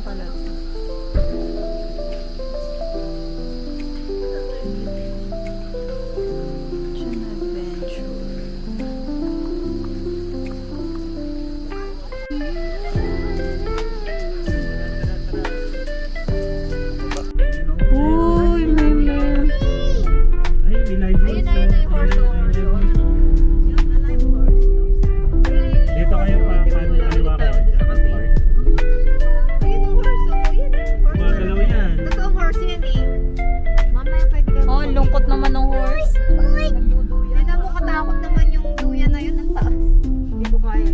pala to. Ocean Adventure. Uy, may Ayun na yun yung horse. Dito kayo pa kaliwa kayo dyan. Ayun ang horse. Yan ang horse. Magalaw yan. Totoong horse yan eh. Mamaya pwede ka. Oh, lungkot naman ng horse. Nagduduyan. Yan mo katakot naman yung duyan na yun ang taas. Hindi ko kaya.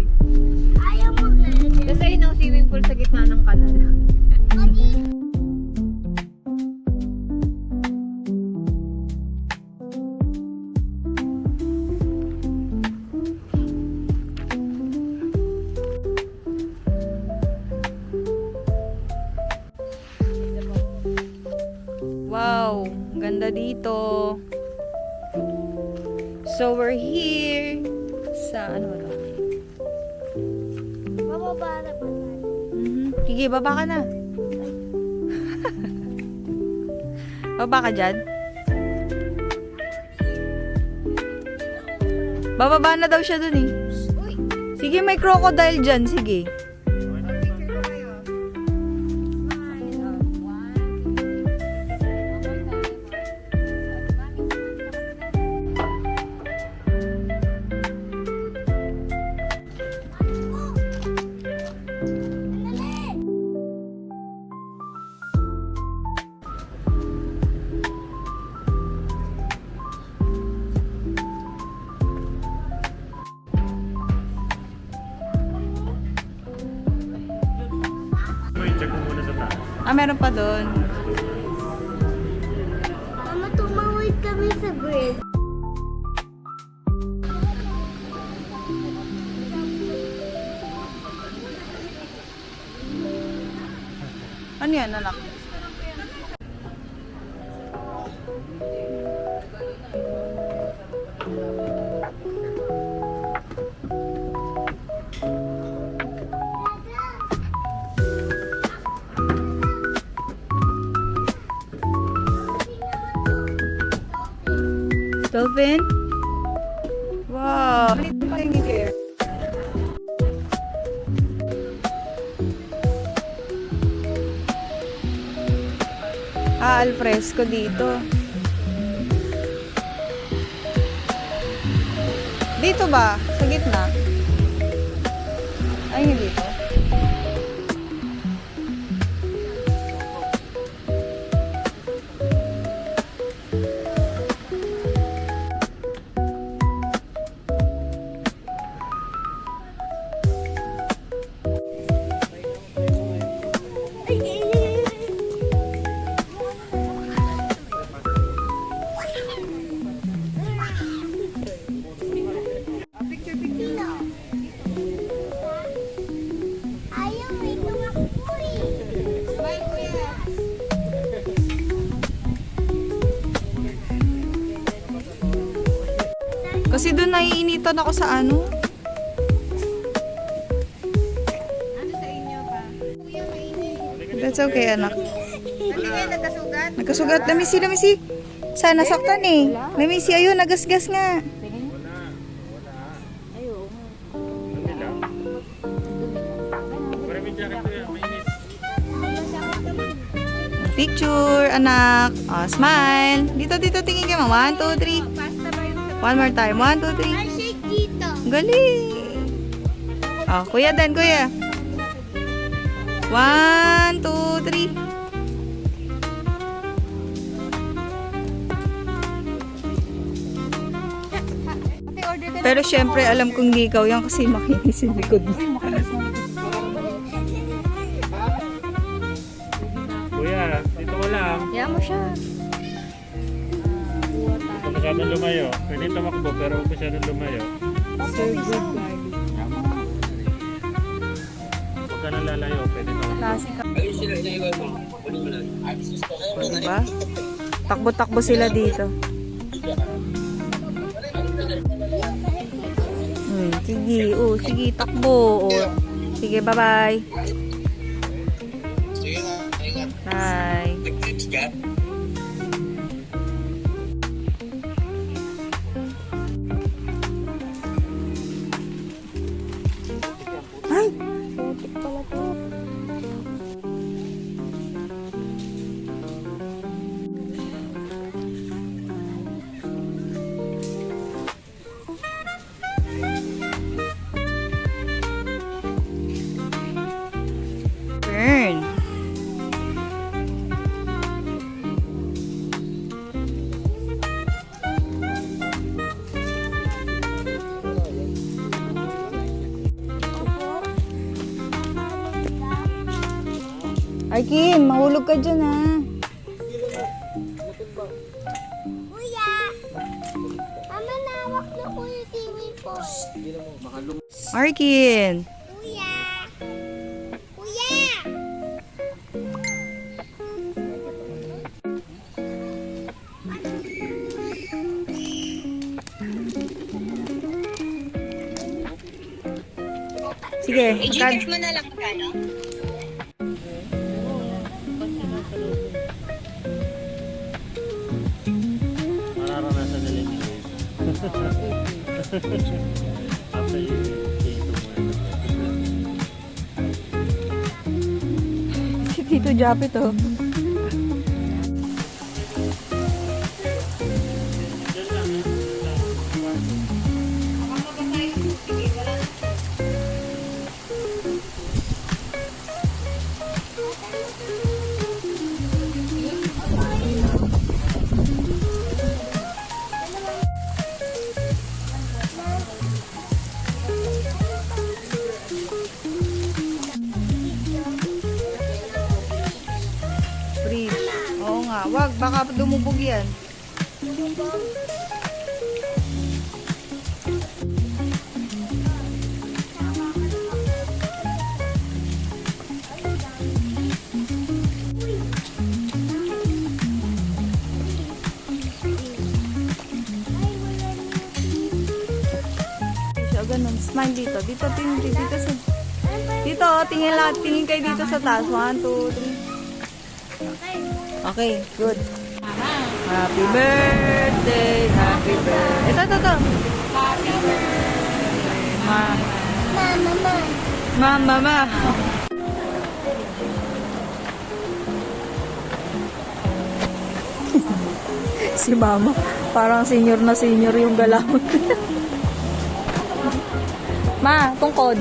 Ayaw mo ganyan. Kasi ayun ang swimming pool sa gitna ng kanal. Wow, ganda dito. So we're here sa ano ba to? Mababa na ba tayo? Sige, baba ka na. Baba ka dyan. Bababa na daw siya dun eh. Uy! Sige, may crocodile dyan. Sige. Picture ko kayo. Smile. Check mo muna sa taas. Ah, meron pa dun. Mama, tumawid kami sa bridge. Ano yan, anak? Dolphin? Wow! Dito pa yung here. Ah, al fresco dito. Dito ba? Sa gitna? Ay, hindi dito. Kasi doon naiinitan ako sa ano. Ano sa inyo pa? Kuya, mainit. That's okay, anak. Hindi kayo nagkasugat? Nagkasugat. Lamisi, lamisi. Sana saktan eh. Lamisi, ayun, nagasgas nga. Picture, anak. Oh, smile. Dito, dito, tingin ka, 1, 2, 3. Pasta ba yung sa... One more time. 1, 2, 3. shake dito. Galing. Oh, kuya Dan, kuya. 1, 2, 3. Pero syempre, alam kong hindi ikaw yan kasi makinis yung likod mo. Kuya, dito ko lang. Kaya mo siya. Ito masyadong lumayo. Pwede tumakbo pero huwag masyadong lumayo. Huwag ka nang lalayo. Pwede tumakbo. Klase ka. Diba? Takbo-takbo sila dito. Sige, sige, takbo. Sige, bye-bye. Arkin, mahulog ka dyan ha. Kuya! Mama, nawak na ko yung swimming pool. Arkin! Kuya! Kuya! Sige, I-check mo na lang magkano? Mararanasan nila yung after you say ito muna. si Tito Japi to. Freeze. Oo nga, wag, baka dumubog yan. Siya, ganun. Smile dito. Dito, tingin dito sa... Dito, tingin lahat. Tingin kayo dito sa taas. 1, 2, 3. Okay, good. Happy birthday, happy birthday. Ito. Happy birthday. Mama. Si mama, parang senior na senior yung galaw. Ma, tungkod.